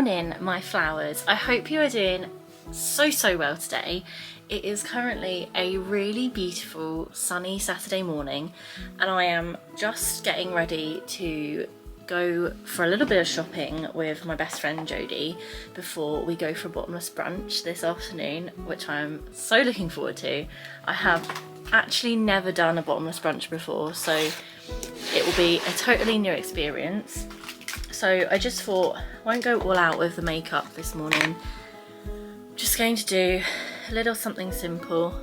morning, my flowers. I hope you are doing so well today. It is currently a really beautiful sunny Saturday morning and I am just getting ready to go for a little bit of shopping with my best friend Jodie before we go for a bottomless brunch this afternoon, which I'm so looking forward to. I have actually never done a bottomless brunch before, so it will be a totally new experience. So I just thought I won't go all out with the makeup this morning. I'm just going to do a little something simple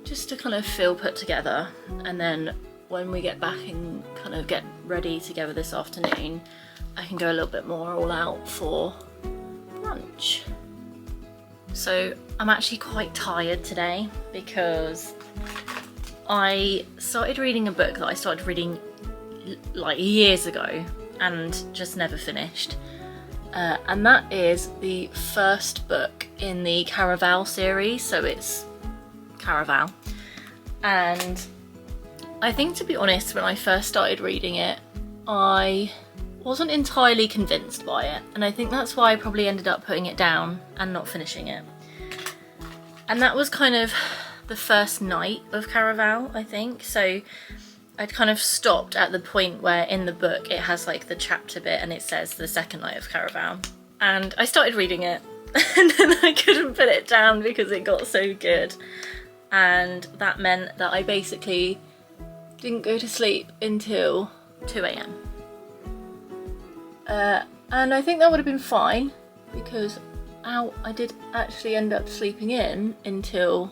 just to kind of feel put together, and then when we get back and kind of get ready together this afternoon, I can go a little bit more all out for brunch. So I'm actually quite tired today because I started reading a book that I started reading like years ago and just never finished. And that is the first book in the Caraval series, so it's Caraval. And I think, to be honest, when I first started reading it, I wasn't entirely convinced by it, and I think that's why I probably ended up putting it down and not finishing it. And that was kind of the first night of Caraval, I think. So I'd kind of stopped at the point where in the book it has like the chapter bit and it says the second night of Caraval. And I started reading it and then I couldn't put it down because it got so good. And that meant that I basically didn't go to sleep until 2 AM. And I think that would have been fine because I did actually end up sleeping in until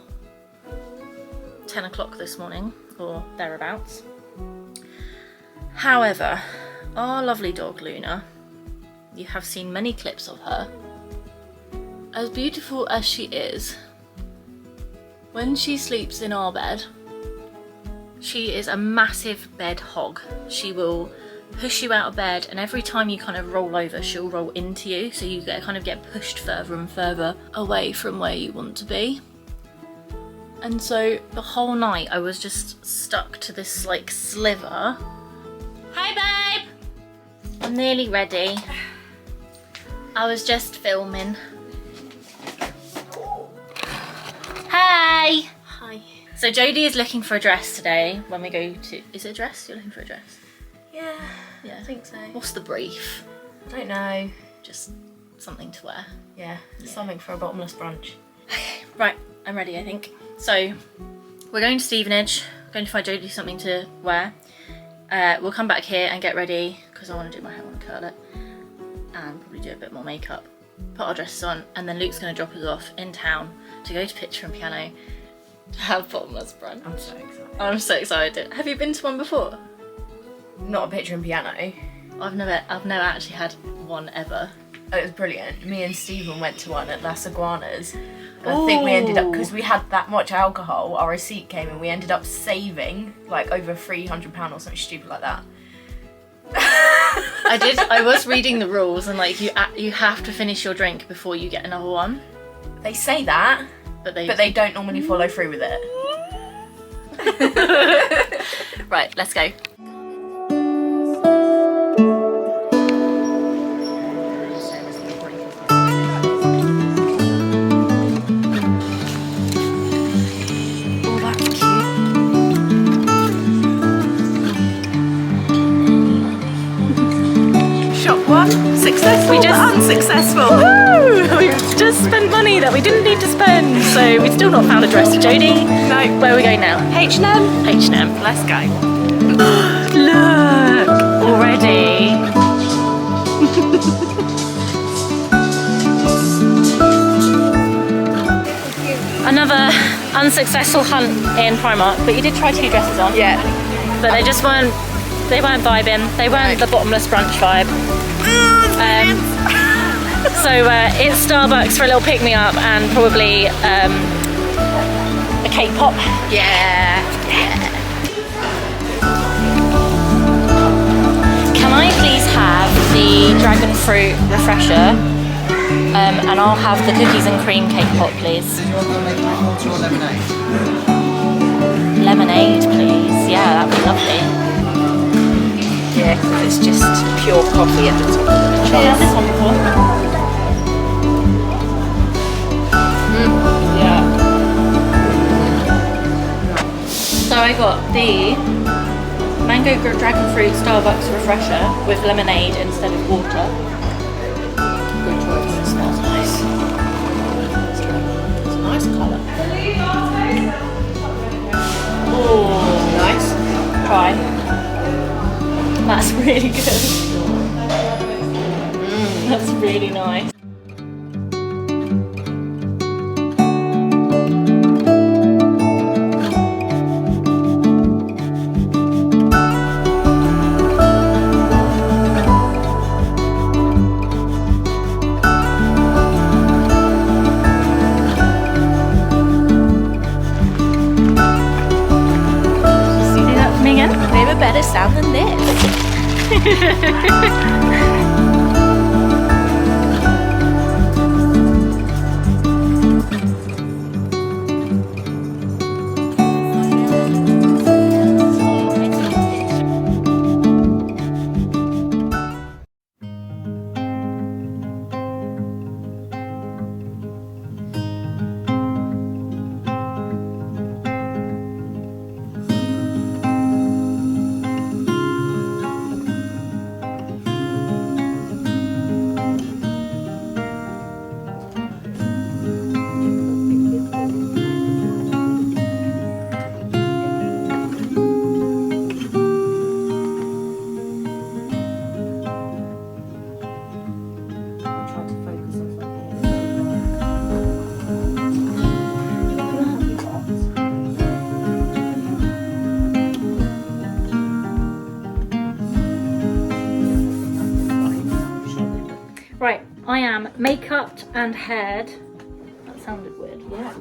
10 o'clock this morning or thereabouts. However, our lovely dog Luna, you have seen many clips of her. As beautiful as she is, when she sleeps in our bed, she is a massive bed hog. She will push you out of bed, and every time you kind of roll over, she'll roll into you, so you kind of get pushed further and further away from where you want to be. And so the whole night I was just stuck to this like sliver. Hi babe! I'm nearly ready. I was just filming. Hey! Hi. So Jodie is looking for a dress today when we go to... Is it a dress? You're looking for a dress? Yeah, I think so. What's the brief? I don't know. Just something to wear. Yeah, something for a bottomless brunch. Okay, right, I'm ready I think. So we're going to Stevenage, going to find Jodie something to wear. We'll come back here and get ready because I want to do my hair, I want to curl it and probably do a bit more makeup. Put our dresses on, and then Luke's going to drop us off in town to go to Picture and Piano to have bottomless brunch. I'm so excited. I'm so excited. Have you been to one before? Not a Picture and Piano. I've never actually had one ever. Oh, it was brilliant. Me and Stephen went to one at Las Iguanas. And I think we ended up, because we had that much alcohol, our receipt came and we ended up saving like over £300 or something stupid like that. I was reading the rules and like you have to finish your drink before you get another one. They say that, but they don't normally follow through with it. Right, let's go. Successful, we just unsuccessful. Woo! We've just spent money that we didn't need to spend, so we've still not found a dress for Jodie. No. Where are we going now? H&M. H&M. Let's go. Look! Already. Another unsuccessful hunt in Primark, but you did try 2 dresses on. Yeah. But they weren't vibing. They weren't the bottomless brunch vibe. So it's Starbucks for a little pick-me-up and probably a cake pop. Yeah. Can I please have the dragon fruit refresher? And I'll have the cookies and cream cake pop, please. Do you want to make it water or lemonade? Lemonade, please. Yeah, that'd be lovely. Yeah, it's just pure coffee at the top of the Yeah, this one before. I got the mango dragon fruit Starbucks refresher with lemonade instead of water. Good choice. It smells nice. It's a nice colour. Oh, Nice. try. That's really good. That's really nice. Better sound than this. Right, I am make-upped and haired. That sounded weird. Yeah.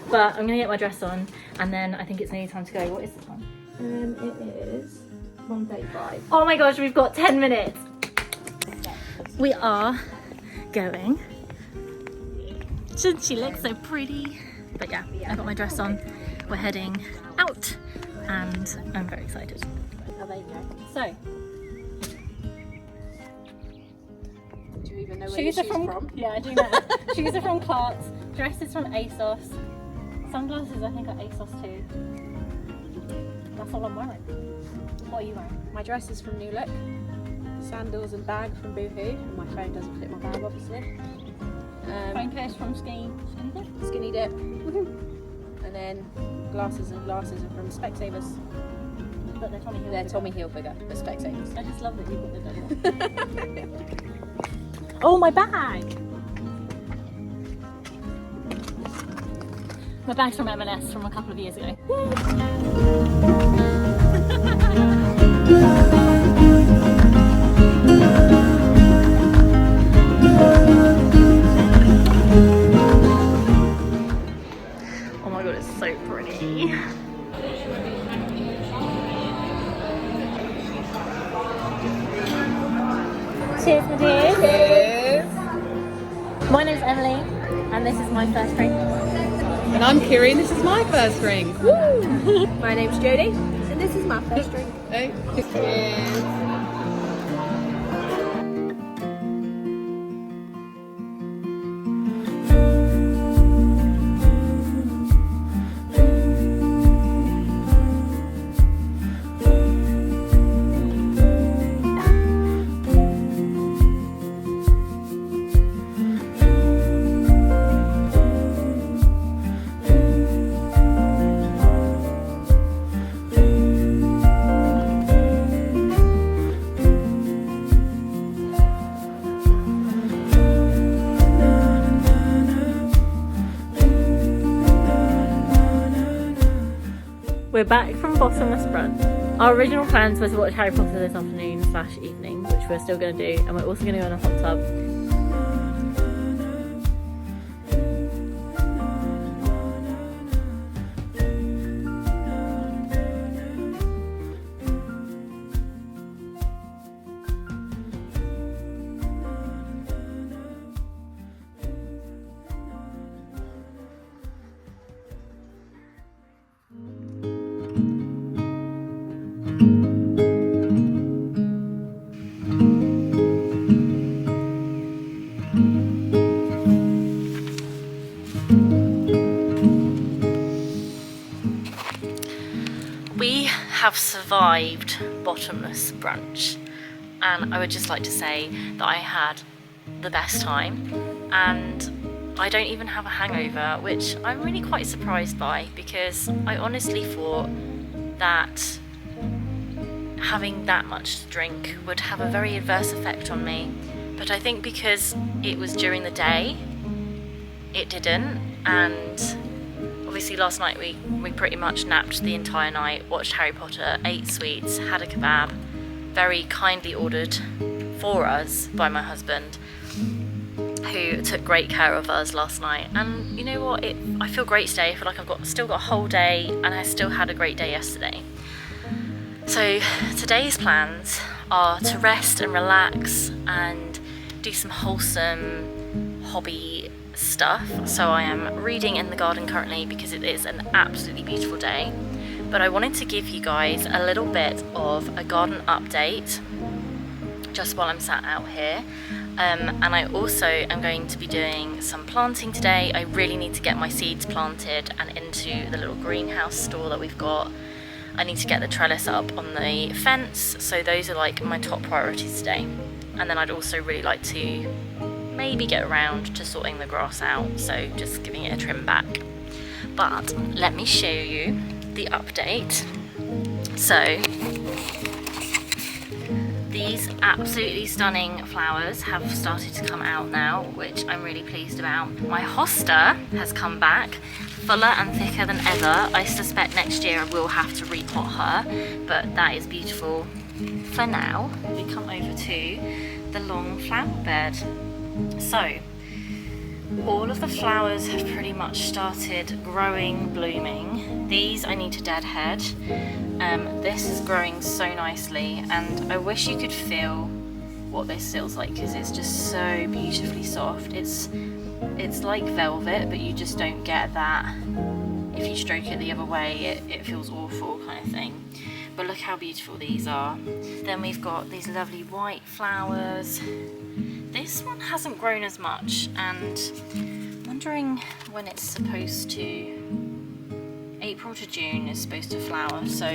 But I'm gonna get my dress on and then I think it's nearly time to go. What is the time? It is 1:35. Oh my gosh, we've got 10 minutes. We are going. She looks so pretty. But yeah, I got my dress on. We're heading out and I'm very excited. Oh, there you go. So, Do you even know where shoes your are shoes from? Yeah, I do know. Shoes are from Clarks. Dress is from ASOS. Sunglasses I think are ASOS too. That's all I'm wearing. What are you wearing? My dress is from New Look, sandals and bag from Boohoo, and my phone doesn't fit my bag obviously. Phone case from Skinny Dip. Skinny Dip, and then glasses are from Specsavers. But they're Tommy Hilfiger. They're Tommy Hilfiger, but Specsavers. I just love that you've got the double. Oh, my bag! My bag's from M&S from a couple of years ago. Oh my god, it's so pretty. Cheers, my dears. Cheers. My name's Emily, and this is my first drink. And I'm Kiri, and this is my first drink. My name's Jodie, and this is my first drink. Hey. Cheers. We're back from Bottomless Brunch. Our original plans was to watch Harry Potter this afternoon / evening, which we're still going to do, and we're also going to go in a hot tub. We have survived Bottomless Brunch, and I would just like to say that I had the best time, and I don't even have a hangover, which I'm really quite surprised by, because I honestly thought that having that much to drink would have a very adverse effect on me. But I think because it was during the day, it didn't. And obviously last night we pretty much napped the entire night, watched Harry Potter, ate sweets, had a kebab, very kindly ordered for us by my husband, who took great care of us last night. And you know what, I feel great today. I feel like I've still got a whole day, and I still had a great day yesterday. So today's plans are to rest and relax and do some wholesome hobby stuff. So I am reading in the garden currently because it is an absolutely beautiful day. But I wanted to give you guys a little bit of a garden update just while I'm sat out here. And I also am going to be doing some planting today. I really need to get my seeds planted and into the little greenhouse store that we've got. I need to get the trellis up on the fence, so those are like my top priorities today. And then I'd also really like to maybe get around to sorting the grass out, so just giving it a trim back. But let me show you the update. So these absolutely stunning flowers have started to come out now, which I'm really pleased about. My hosta has come back, fuller and thicker than ever. I suspect next year I will have to repot her, but that is beautiful. For now, we come over to the long flower bed. So, all of the flowers have pretty much started growing, blooming. These I need to deadhead. This is growing so nicely, and I wish you could feel what this feels like, because it's just so beautifully soft. It's like velvet, but you just don't get that. If you stroke it the other way, it feels awful kind of thing. But look how beautiful these are. Then we've got these lovely white flowers. This one hasn't grown as much, and I'm wondering when it's supposed to. April to June is supposed to flower, so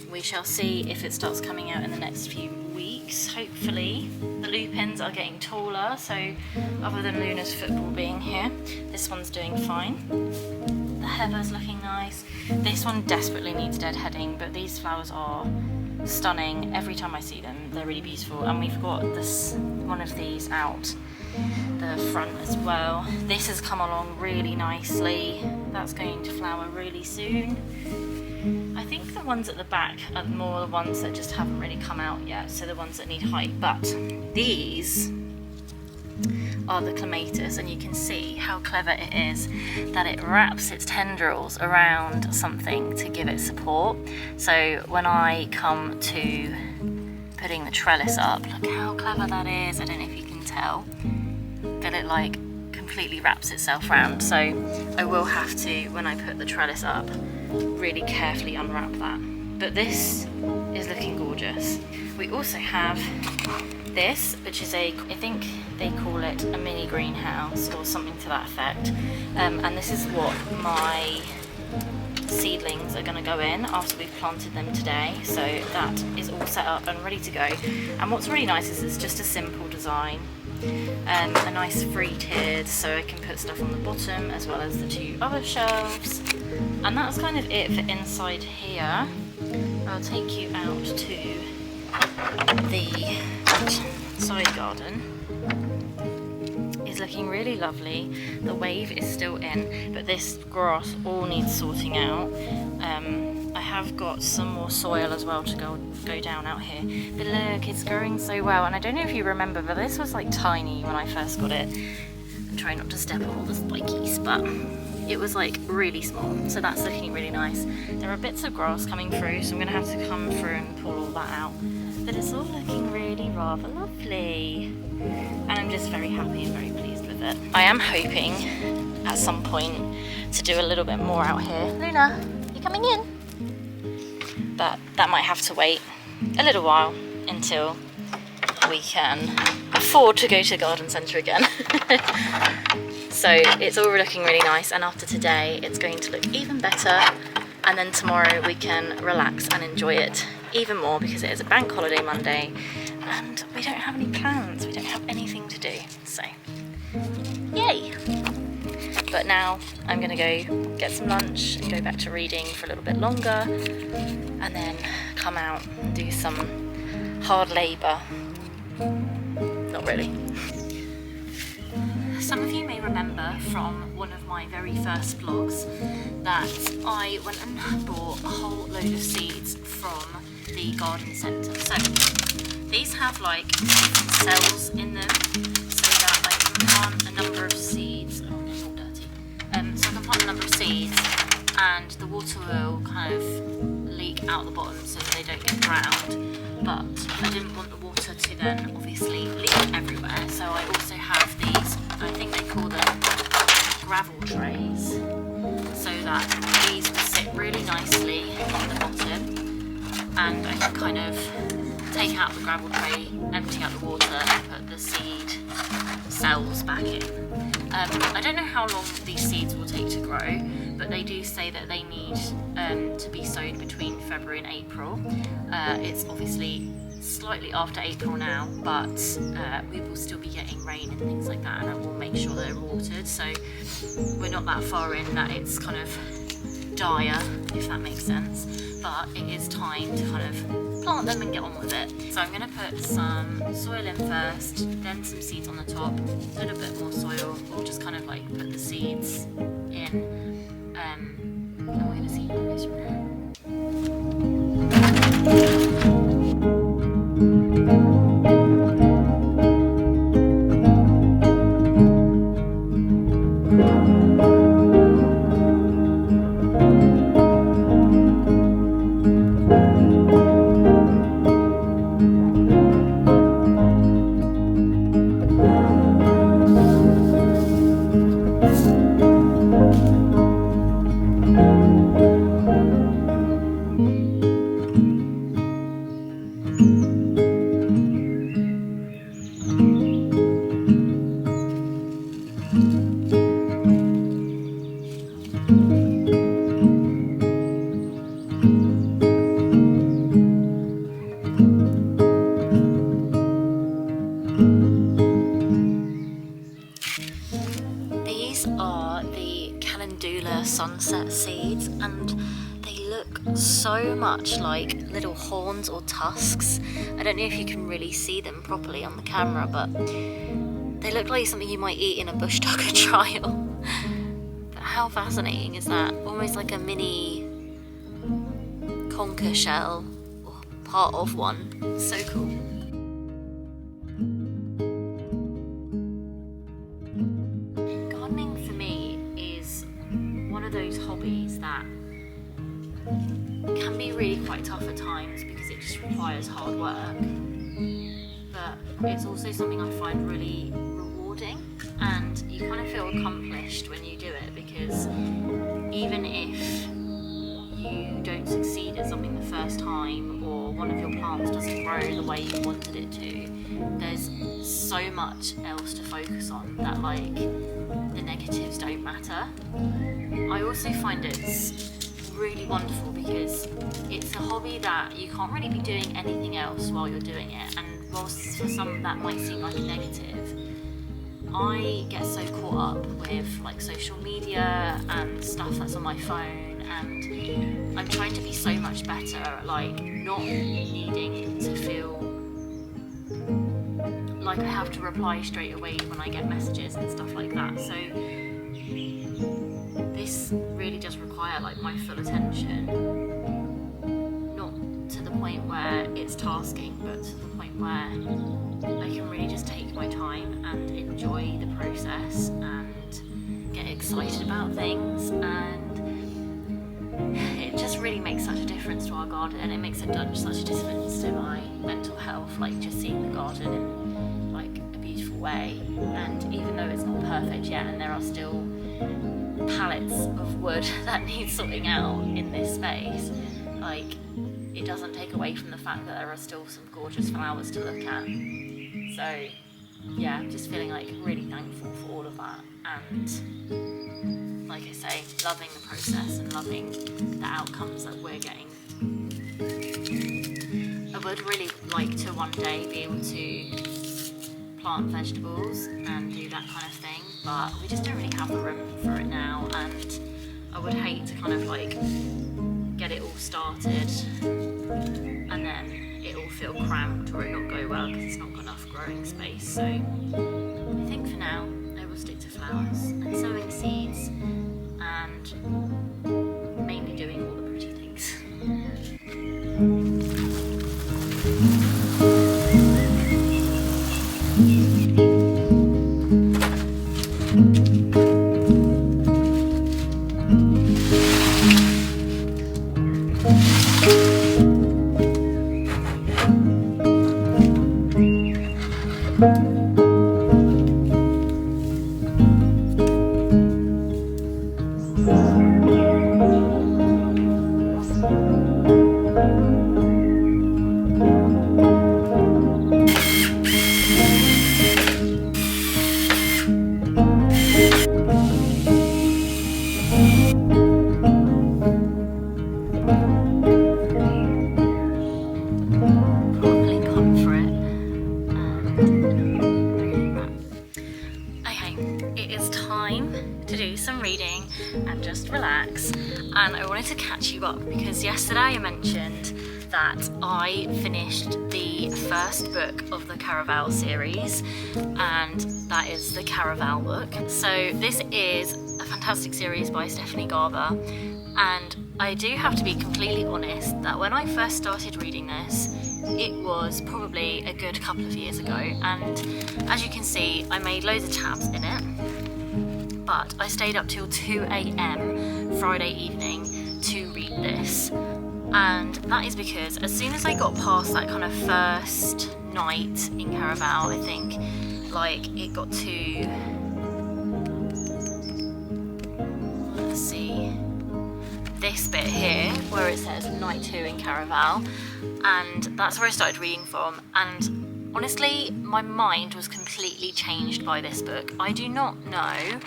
we shall see if it starts coming out in the next few weeks, hopefully. The lupins are getting taller, so other than Luna's football being here, this one's doing fine. The heather's looking nice. This one desperately needs deadheading, but these flowers are stunning. Every time I see them, they're really beautiful. And we've got this one of these out the front as well. This has come along really nicely. That's going to flower really soon. I think the ones at the back are more the ones that just haven't really come out yet, so the ones that need height. But these are the clematis, and you can see how clever it is that it wraps its tendrils around something to give it support. So when I come to putting the trellis up, look how clever that is. I don't know if you can tell, but it like completely wraps itself around. So I will have to, when I put the trellis up, really carefully unwrap that. But this is looking gorgeous. We also have this, which is I think they call it a mini greenhouse or something to that effect. And this is what my seedlings are going to go in after we've planted them today. So that is all set up and ready to go. And what's really nice is it's just a simple design. A nice free tiered, so I can put stuff on the bottom as well as the two other shelves. And that's kind of it for inside here. I'll take you out to the side garden. Is looking really lovely. The wave is still in, but this grass all needs sorting out. I have got some more soil as well to go down out here. But look, it's growing so well, and I don't know if you remember, but this was like tiny when I first got it. I'm trying not to step on all the spikies, but it was like really small, so that's looking really nice. There are bits of grass coming through, so I'm gonna have to come through and pull all that out. But it's all looking really rather lovely, and I'm just very happy and very pleased with it. I am hoping at some point to do a little bit more out here. Luna, you coming in? But that might have to wait a little while until we can afford to go to the garden centre again. So it's all looking really nice, and after today it's going to look even better. and then tomorrow we can relax and enjoy it even more because it is a bank holiday Monday and we don't have any plans, we don't have anything to do, so yay! But now I'm gonna go get some lunch and go back to reading for a little bit longer and then come out and do some hard labour. Not really. Some of you may remember from one of my very first vlogs that I went and bought a whole load of seeds from the garden centre. So these have like different cells in them so that I can plant a number of seeds. Oh, it's all dirty. So I can plant a number of seeds and the water will kind of leak out the bottom so that they don't get drowned. But I didn't want the water to then obviously leak everywhere, so I also have these, I think they call them gravel trays, so that these will sit really nicely on the bottom and I can kind of take out the gravel tray, empty out the water and put the seed cells back in. I don't know how long these seeds will take to grow, but they do say that they need to be sowed between February and April. It's obviously slightly after April now, but we will still be getting rain and things like that, and I will make sure that they're watered, so we're not that far in that it's kind of dire, if that makes sense, but it is time to kind of plant them and get on with it. So I'm going to put some soil in first, then some seeds on the top, a little bit more soil, we'll just kind of like put the seeds in, and we're going to see how it goes from there. Sunset seeds and they look so much like little horns or tusks. I don't know if you can really see them properly on the camera, but they look like something you might eat in a bush tucker trial. But how fascinating is that? Almost like a mini conker shell or part of one. So cool. Gardening for me is one of those hobbies that can be really quite tough at times because it just requires hard work, but it's also something I find really rewarding, and you kind of feel accomplished when you do it, because even if you don't succeed at something the first time or one of your plants doesn't grow the way you wanted it to, there's so much else to focus on that like the negatives don't matter. I also find it's really wonderful because it's a hobby that you can't really be doing anything else while you're doing it, and whilst for some that might seem like a negative, I get so caught up with like social media and stuff that's on my phone, and I'm trying to be so much better at like not needing to feel like I have to reply straight away when I get messages and stuff like that. So this really does require like my full attention, not to the point where it's tasking, but to the point where I can really just take my time and enjoy the process and get excited about things, and it just really makes such a difference to our garden, and it makes such a difference to my mental health, like just seeing the garden in like a beautiful way. And even though it's not perfect yet and there are still pallets of wood that need sorting out in this space, like it doesn't take away from the fact that there are still some gorgeous flowers to look at. So yeah, I'm just feeling like really thankful for all of that, and like I say, loving the process and loving the outcomes that we're getting. I would really like to one day be able to plant vegetables and do that kind of thing, but we just don't really have the room for it now, and I would hate to kind of like get it all started and then it all feel cramped or it not go well because it's not got enough growing space. So I think for now I will stick to flowers and sowing seeds and mainly doing all the pretty things. Relax, and I wanted to catch you up because yesterday I mentioned that I finished the first book of the Caraval series, and that is the Caraval book. So this is a fantastic series by Stephanie Garber, and I do have to be completely honest that when I first started reading this, it was probably a good couple of years ago, and as you can see I made loads of tabs in it, but I stayed up till 2 AM Friday evening to read this, and that is because as soon as I got past that kind of first night in Caraval, I think like it got to, let's see, this bit here where it says night 2 in Caraval, and that's where I started reading from, and honestly my mind was completely changed by this book. I do not know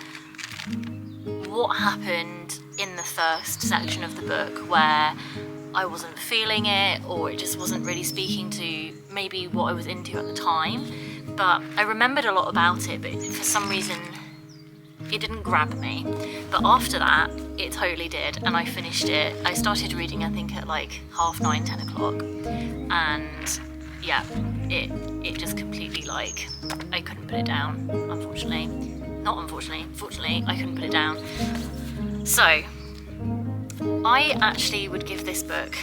what happened in the first section of the book where I wasn't feeling it, or it just wasn't really speaking to maybe what I was into at the time, but I remembered a lot about it, but for some reason it didn't grab me. But after that it totally did, and I finished it. I started reading I think at like 9:30, 10 o'clock, and yeah, it just completely, like, I couldn't put it down, unfortunately. Not unfortunately, fortunately, I couldn't put it down. So I actually would give this book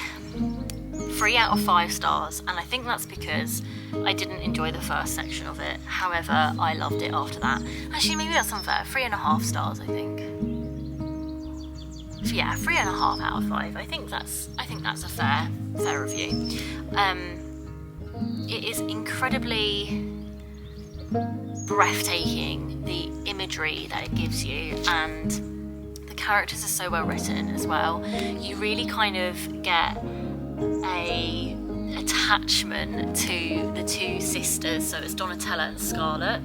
3 out of 5 stars, and I think that's because I didn't enjoy the first section of it. However, I loved it after that. Actually, maybe that's unfair. 3.5 stars, I think. Yeah, 3.5 out of 5. I think that's a fair review. It is incredibly breathtaking, the imagery that it gives you, and the characters are so well written as well. You really kind of get a attachment to the two sisters, so it's Donatella and Scarlett,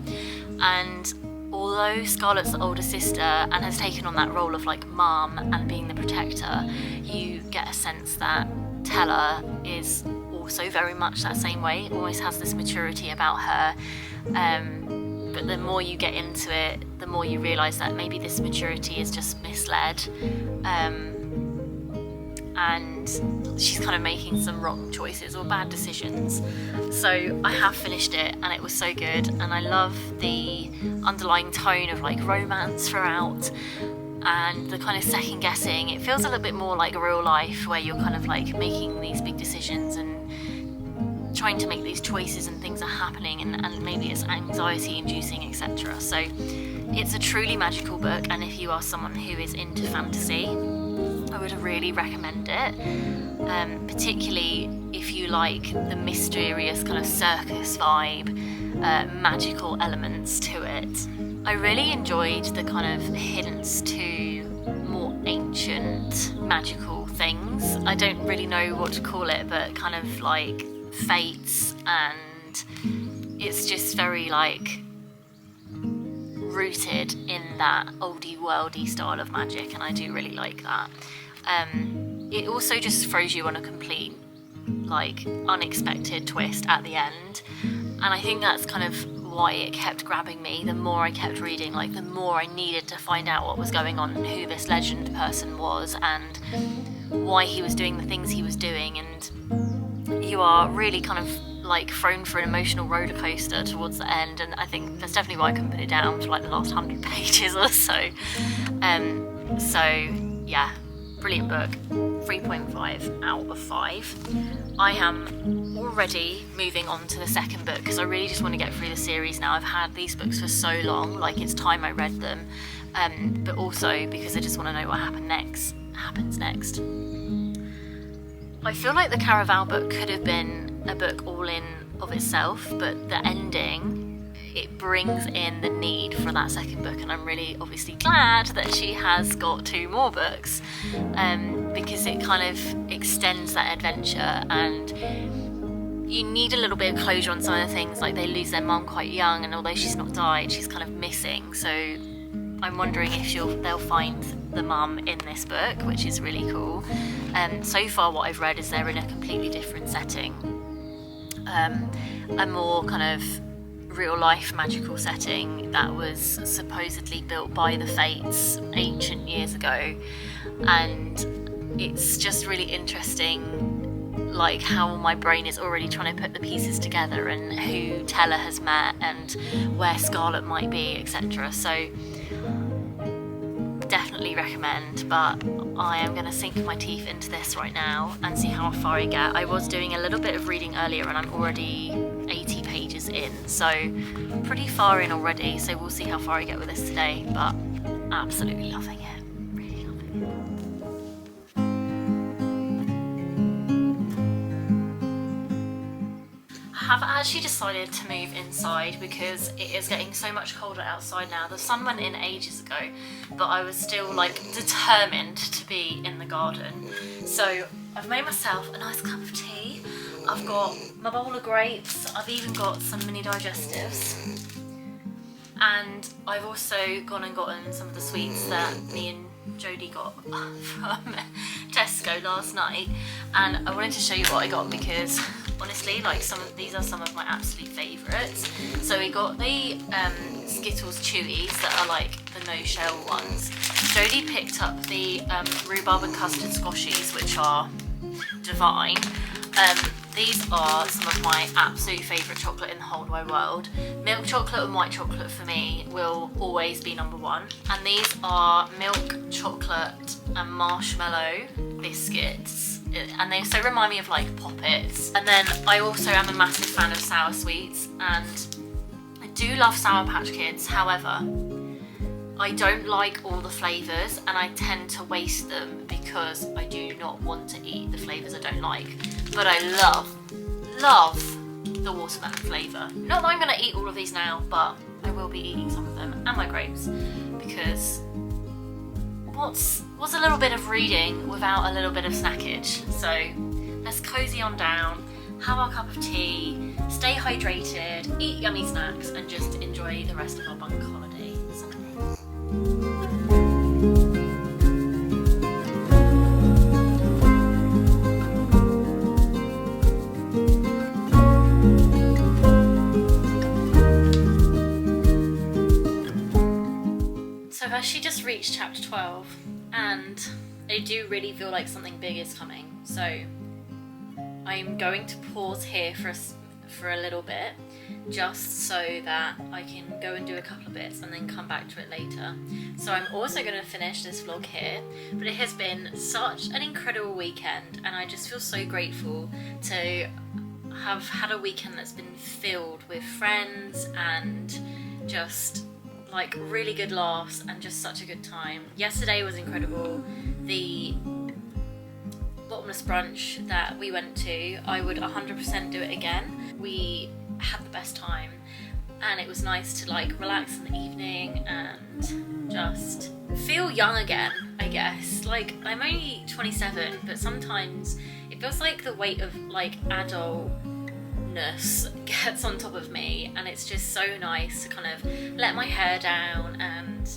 and although Scarlett's the older sister and has taken on that role of like mum and being the protector, you get a sense that Tella is also very much that same way, always has this maturity about her, but the more you get into it, the more you realise that maybe this maturity is just misled, and she's kind of making some wrong choices or bad decisions. So I have finished it, and it was so good, and I love the underlying tone of like romance throughout, and the kind of second guessing. It feels a little bit more like real life, where you're kind of like making these big decisions and trying to make these choices, and things are happening, and maybe it's anxiety inducing, etc. So it's a truly magical book, and if you are someone who is into fantasy, I would really recommend it, particularly if you like the mysterious kind of circus vibe, magical elements to it. I really enjoyed the kind of hints to more ancient magical things. I don't really know what to call it, but kind of like fates, and it's just very like rooted in that oldie worldy style of magic, and I do really like that. It also just throws you on a complete like unexpected twist at the end, and I think that's kind of why it kept grabbing me. The more I kept reading, like the more I needed to find out what was going on and who this legend person was and why he was doing the things he was doing, and you are really kind of like thrown for an emotional roller coaster towards the end, and I think that's definitely why I couldn't put it down for like the last 100 pages or so. So yeah, brilliant book. 3.5 out of 5. I am already moving on to the second book because I really just want to get through the series now. I've had these books for so long, like it's time I read them, but also because I just want to know what happens next. I feel like the Caraval book could have been a book all in of itself, but the ending, it brings in the need for that second book, and I'm really obviously glad that she has got 2 more books, because it kind of extends that adventure, and you need a little bit of closure on some of the things, like they lose their mum quite young, and although she's not died, she's kind of missing, so I'm wondering if they'll find the mum in this book, which is really cool. So far what I've read is they're in a completely different setting, a more kind of real life magical setting that was supposedly built by the Fates ancient years ago, and it's just really interesting like how my brain is already trying to put the pieces together and who Teller has met and where Scarlet might be, etc. So definitely recommend, but I am going to sink my teeth into this right now and see how far I get. I was doing a little bit of reading earlier and I'm already 80 pages in, so pretty far in already, so we'll see how far I get with this today, but absolutely loving it, really loving it. I have actually decided to move inside because it is getting so much colder outside now. The sun went in ages ago, but I was still like determined to be in the garden. So I've made myself a nice cup of tea. I've got my bowl of grapes. I've even got some mini digestives. And I've also gone and gotten some of the sweets that me and Jodie got from Tesco last night. And I wanted to show you what I got because honestly, like these are some of my absolute favourites. So we got the Skittles Chewies that are like the no shell ones. Jodie picked up the rhubarb and custard squashies, which are divine. These are some of my absolute favourite chocolate in the whole wide world. Milk chocolate and white chocolate for me will always be number 1. And these are milk chocolate and marshmallow biscuits. And they so remind me of like Poppets. And then I also am a massive fan of sour sweets, and I do love Sour Patch Kids. However, I don't like all the flavours and I tend to waste them because I do not want to eat the flavours I don't like. But I love the watermelon flavour. Not that I'm going to eat all of these now, but I will be eating some of them, and my grapes, because what's a little bit of reading without a little bit of snackage? So let's cozy on down, have our cup of tea, stay hydrated, eat yummy snacks, and just enjoy the rest of our bank holiday Sunday. So I've actually just reached chapter 12 and I do really feel like something big is coming, so I'm going to pause here for a little bit just so that I can go and do a couple of bits and then come back to it later. So I'm also going to finish this vlog here, but it has been such an incredible weekend and I just feel so grateful to have had a weekend that's been filled with friends and just like really good laughs and just such a good time. Yesterday was incredible. The Bottomless Brunch that we went to, I would 100% do it again. We had the best time and it was nice to like relax in the evening and just feel young again, I guess. Like, I'm only 27, but sometimes it feels like the weight of like adultness illness gets on top of me, and it's just so nice to kind of let my hair down and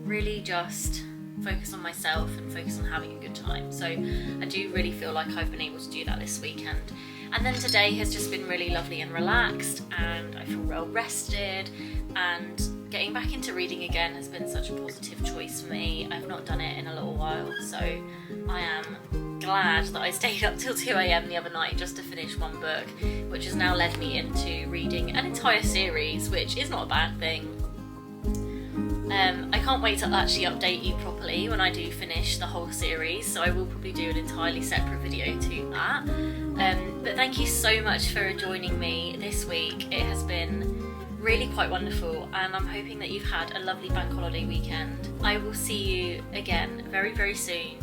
really just focus on myself and focus on having a good time. So I do really feel like I've been able to do that this weekend. And then today has just been really lovely and relaxed, and I feel well rested, and getting back into reading again has been such a positive choice for me. I've not done it in a little while, so I am glad that I stayed up till 2 AM the other night just to finish one book, which has now led me into reading an entire series, which is not a bad thing. I can't wait to actually update you properly when I do finish the whole series, so I will probably do an entirely separate video to that. But thank you so much for joining me this week. It has been really quite wonderful, and I'm hoping that you've had a lovely bank holiday weekend. I will see you again very, very soon,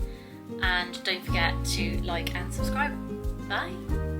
and don't forget to like and subscribe. Bye!